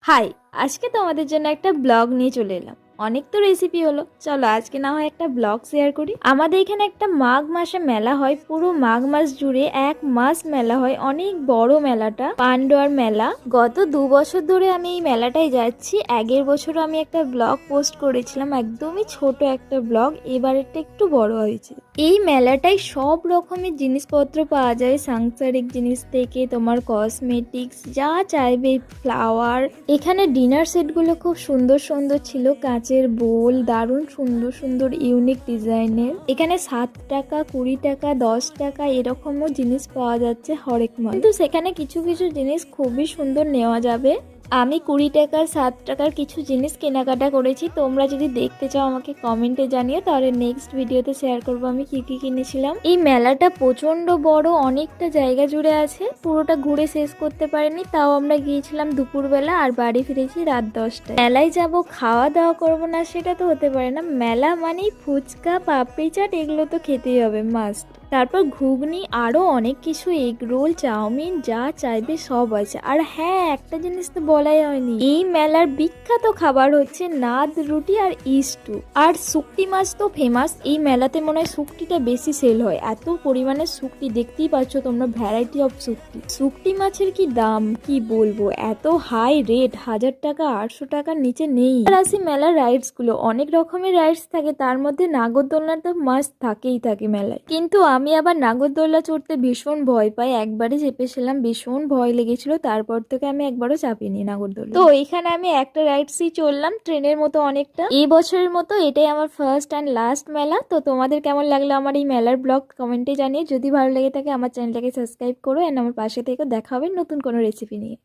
High, আজকে তোমাদের জন্য একটা ব্লগ নিয়ে চলে এলাম। অনেক তো রেসিপি হলো, চলো আজকে না হয় একটা ব্লগ শেয়ার করি। আমাদের এখানে একটা মাঘ মাসে মেলা হয়, পুরো মাঘ মাস জুড়ে 1 মাস মেলা হয়। অনেক বড় মেলাটা, পান্ডুয়ার মেলা। গত 2 বছর ধরে আমি এই মেলাটায় যাচ্ছি। আগের বছরও আমি একটা ব্লগ পোস্ট করেছিলাম, একদমই ছোট একটা ব্লগ। এবারেরটা একটু বড় হয়েছে। এই মেলাটায় সব রকমের জিনিসপত্র পাওয়া যায়, সাংসারিক জিনিস থেকে তোমার কসমেটিক্স যা চাইবে, ফ্লাওয়ার। এখানে ডিনার সেটগুলো খুব সুন্দর সুন্দর ছিল, কাচের বোল, দারুণ সুন্দর সুন্দর ইউনিক ডিজাইনের। এখানে 7 টাকা, 20 টাকা, 10 টাকা এরকমও জিনিস পাওয়া যাচ্ছে হরেক মাল। কিন্তু সেখানে কিছু কিছু জিনিস খুবই সুন্দর নেওয়া যাবে। আমি 20 টাকার, 7 টাকার কিছু জিনিস কেনাকাটা করেছি। তোমরা যদি দেখতে চাও আমাকে কমেন্টে জানিও, তাহলে নেক্সট ভিডিওতে শেয়ার করবো আমি কি কি কিনেছিলাম। এই মেলাটা প্রচন্ড বড়, অনেকটা জায়গা জুড়ে আছে। পুরোটা ঘুরে শেষ করতে পারিনি, তাও আমরা গিয়েছিলাম দুপুরবেলা আর বাড়ি ফিরেছি রাত 10টায়। মেলায় যাব, খাওয়া দাওয়া করবো না সেটা তো হতে পারে না। মেলা মানেই ফুচকা, পাপড়ি চাট, এগুলো তো খেতেই হবে, মাস্ট। তারপর ঘুগনি, আরো অনেক কিছু, এগ রোল, চাউমিন, যা চাইবে সব আছে। আর হ্যাঁ, একটা জিনিস তো বলাই হয়নি, এই মেলার বিখ্যাত খাবার হচ্ছে নাদ রুটি আর ইস্টু। আর শুকটি মাছ তো ফেমাস। এই মেলাতে মনে হয় শুকটিটা বেশি সেল হয়, এত পরিমাণে শুকটি, দেখতেই পাচ্ছ তোমরা, ভ্যারাইটি অফ শুকটি। শুকটি মাছের কি দাম, কি বলবো, এত হাই রেট, 1000 টাকা, 800 টাকার নিচে নেই। আর আসি মেলার রাইডস গুলো, অনেক রকমের রাইডস থাকে, তার মধ্যে নাগরদোলনা তো মাস্ট থাকেই থাকে মেলায়। কিন্তু আমি আবার নাগরদোলনা চড়তে ভীষণ ভয় পাই। একবারই চেপেছিলাম, ভীষণ ভয় লেগেছিল, তারপর থেকে আমি একবারও চাপিনি নাগরদোলনা। তো এখানে আমি একটা রাইডসই চললাম, ট্রেনের মতো অনেকটা। এই বছরের মতো এটাই আমার ফার্স্ট অ্যান্ড লাস্ট মেলা। তো তোমাদের কেমন লাগলো আমার এই মেলার ব্লগ কমেন্টে জানিয়ে। যদি ভালো লেগে থাকে আমার চ্যানেলটাকে সাবস্ক্রাইব করো, এন্ড আমার পাশে থেকে দেখা হবে নতুন কোনো রেসিপি নিয়ে।